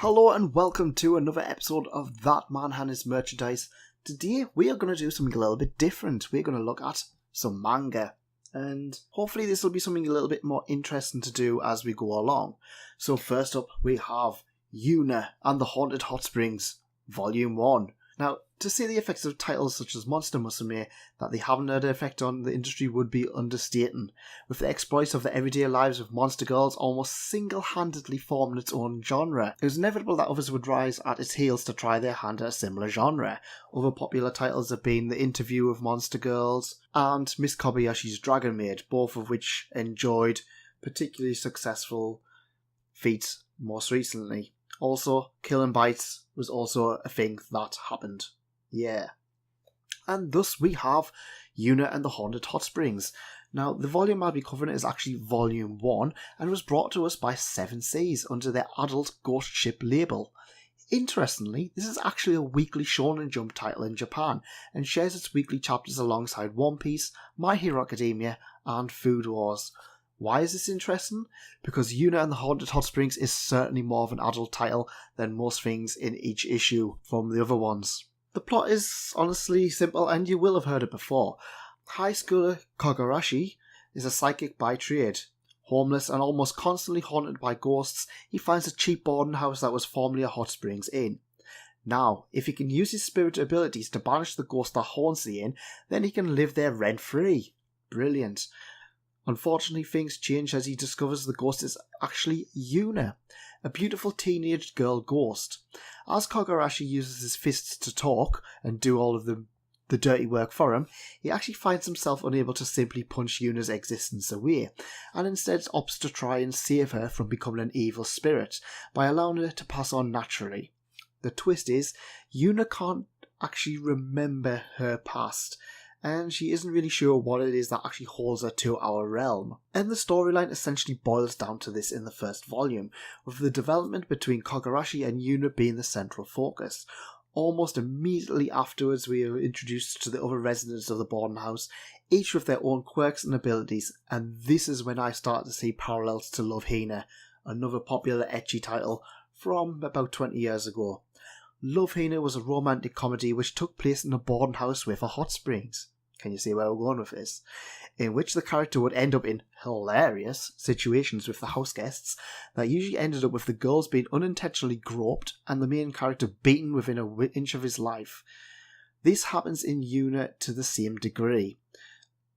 Hello and welcome to another episode of That Man and His Merchandise. Today we are going to do something a little bit different. We're going to look at some manga. And hopefully this will be something a little bit more interesting to do as we go along. So first up we have Yuuna The Haunted Hotsprings, Volume 1. Now, to say the effects of titles such as Monster Musume that they haven't had an effect on the industry would be understating, with the exploits of the everyday lives of monster girls almost single-handedly forming its own genre. It was inevitable that others would rise at its heels to try their hand at a similar genre. Other popular titles have been The Interview of Monster Girls and Miss Kobayashi's Dragon Maid, both of which enjoyed particularly successful feats most recently. Also, Kill and Bites was also a thing that happened. Yeah. And thus we have Yuuna The Haunted Hotsprings. Now, the volume I'll be covering is actually Volume 1 and was brought to us by 7 Seas under their adult Ghost Ship label. Interestingly, this is actually a weekly Shonen Jump title in Japan and shares its weekly chapters alongside One Piece, My Hero Academia and Food Wars. Why is this interesting? Because Yuuna The Haunted Hotsprings is certainly more of an adult title than most things in each issue from the other ones. The plot is honestly simple and you will have heard it before. High schooler Kogarashi is a psychic by trade. Homeless and almost constantly haunted by ghosts, he finds a cheap boarding house that was formerly a hot springs inn. Now, if he can use his spirit abilities to banish the ghost that haunts the inn, then he can live there rent-free. Brilliant. Unfortunately, things change as he discovers the ghost is actually Yuuna, a beautiful teenage girl ghost. As Kogarashi uses his fists to talk and do all of the dirty work for him, he actually finds himself unable to simply punch Yuuna's existence away, and instead opts to try and save her from becoming an evil spirit by allowing her to pass on naturally. The twist is, Yuuna can't actually remember her past, and she isn't really sure what it is that actually holds her to our realm. And the storyline essentially boils down to this in the first volume, with the development between Kogarashi and Yuuna being the central focus. Almost immediately afterwards we are introduced to the other residents of the boarding house, each with their own quirks and abilities, and this is when I start to see parallels to Love Hina, another popular ecchi title from about 20 years ago. Love Hina was a romantic comedy which took place in a boarding house with a hot springs. Can you see where we're going with this? In which the character would end up in hilarious situations with the house guests that usually ended up with the girls being unintentionally groped and the main character beaten within an inch of his life. This happens in Yuuna to the same degree,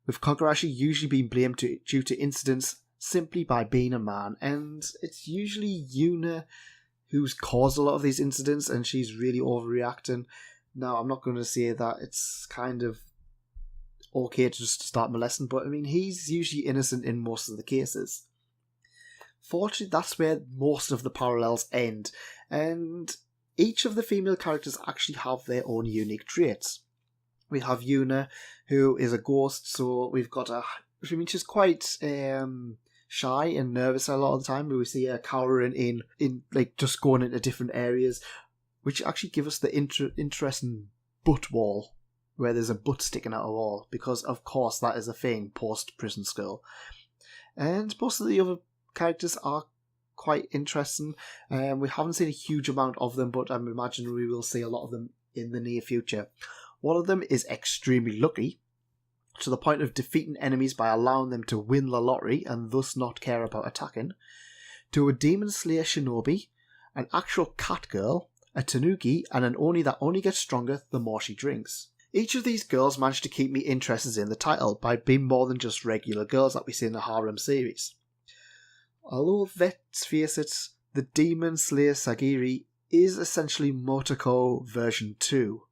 with Kogarashi usually being blamed due to incidents simply by being a man, and it's usually Yuuna who's caused a lot of these incidents and she's really overreacting. Now, I'm not going to say that it's kind of okay to just start molesting, but I mean, he's usually innocent in most of the cases. Fortunately, that's where most of the parallels end, and each of the female characters actually have their own unique traits. We have Yuuna, who is a ghost, so we've got she's quite shy and nervous a lot of the time. We see her cowering in like just going into different areas, which actually give us the interesting butt wall, where there's a butt sticking out of a wall, because of course that is a thing post-prison school. And most of the other characters are quite interesting. We haven't seen a huge amount of them, but I'm imagining we will see a lot of them in the near future. One of them is extremely lucky, to the point of defeating enemies by allowing them to win the lottery and thus not care about attacking, to a demon slayer shinobi, an actual cat girl, a tanuki, and an oni that only gets stronger the more she drinks. Each of these girls managed to keep me interested in the title by being more than just regular girls that we see in the harem series. Although let's face it, the Demon Slayer Sagiri is essentially Motoko version 2.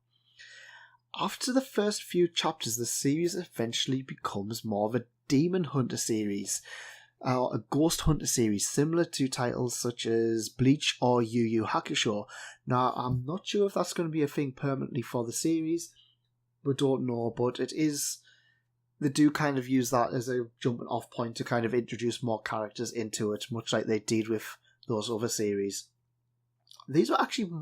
After the first few chapters, the series eventually becomes more of a demon hunter series, or a ghost hunter series, similar to titles such as Bleach or Yu Yu Hakusho. Now, I'm not sure if that's going to be a thing permanently for the series, we don't know, but it is. They do kind of use that as a jumping off point to kind of introduce more characters into it, much like they did with those other series. These were actually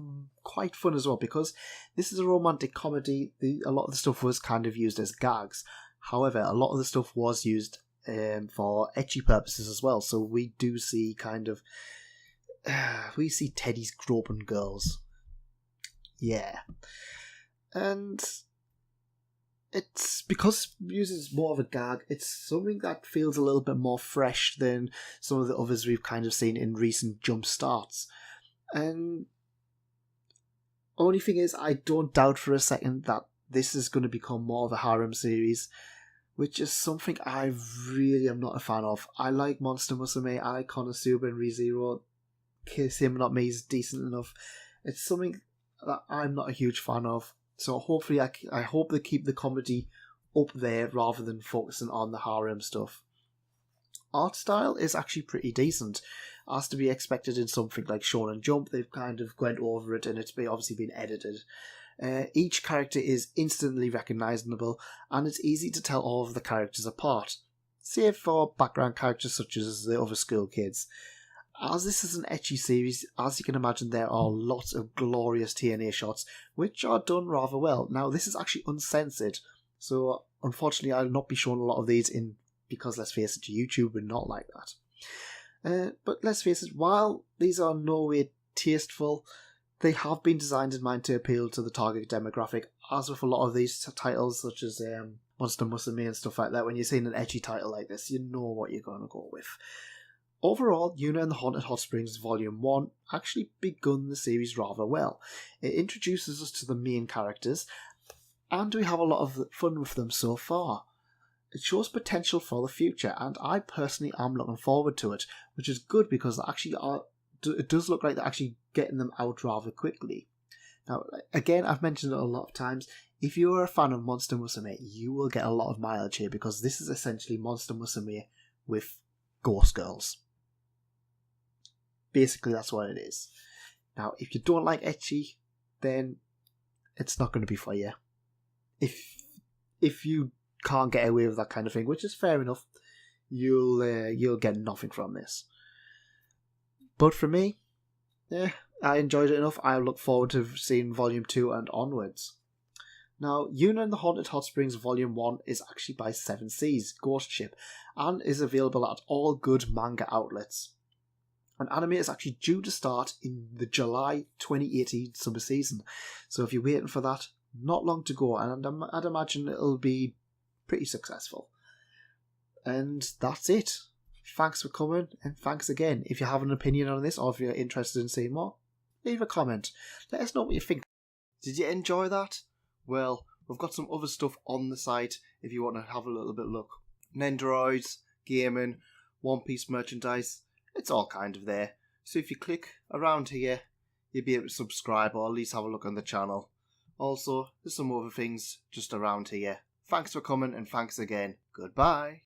quite fun as well, because this is a romantic comedy. A lot of the stuff was kind of used as gags. However, a lot of the stuff was used for ecchi purposes as well, so we do see kind of we see teddies groping girls. Yeah. And it's because it uses more of a gag, it's something that feels a little bit more fresh than some of the others we've kind of seen in recent jump starts. And only thing is, I don't doubt for a second that this is going to become more of a harem series, which is something I really am not a fan of. I like Monster Musume, I like Konosuba and ReZero. Kiss Him Not Me is decent enough. It's something that I'm not a huge fan of. So hopefully I hope they keep the comedy up there rather than focusing on the harem stuff. Art style is actually pretty decent. As to be expected in something like Shonen Jump, they've kind of went over it and it's obviously been edited. Each character is instantly recognisable and it's easy to tell all of the characters apart, save for background characters such as the other school kids. As this is an ecchi series, as you can imagine, there are lots of glorious TNA shots, which are done rather well. Now, this is actually uncensored, so unfortunately I'll not be showing a lot of these in, because let's face it, YouTube would not like that. But let's face it, while these are no way tasteful, they have been designed in mind to appeal to the target demographic, as with a lot of these titles, such as Monster Musume and stuff like that. When you're seeing an ecchi title like this, you know what you're going to go with. Overall, Yuuna The Haunted Hotsprings Volume 1 actually begun the series rather well. It introduces us to the main characters, and we have a lot of fun with them so far. It shows potential for the future, and I personally am looking forward to it, which is good because it does look like they're actually getting them out rather quickly. Now, again, I've mentioned it a lot of times, if you're a fan of Monster Musume, you will get a lot of mileage here, because this is essentially Monster Musume with ghost girls. Basically, that's what it is. Now, if you don't like ecchi, then it's not going to be for you. If you can't get away with that kind of thing, which is fair enough, you'll get nothing from this. But for me, I enjoyed it enough. I look forward to seeing Volume 2 and onwards. Now, Yuuna The Haunted Hotsprings Volume 1 is actually by 7 Seas, Ghost Ship, and is available at all good manga outlets. And anime is actually due to start in the July 2018 summer season. So if you're waiting for that, not long to go, and I'd imagine it'll be pretty successful. And that's it. Thanks for coming, and thanks again. If you have an opinion on this, or if you're interested in seeing more, leave a comment. Let us know what you think. Did you enjoy that? Well, we've got some other stuff on the site if you want to have a little bit of look. Nendoroids, gaming, One Piece merchandise, it's all kind of there. So if you click around here, you'll be able to subscribe or at least have a look on the channel. Also, there's some other things just around here. Thanks for coming, and thanks again. Goodbye.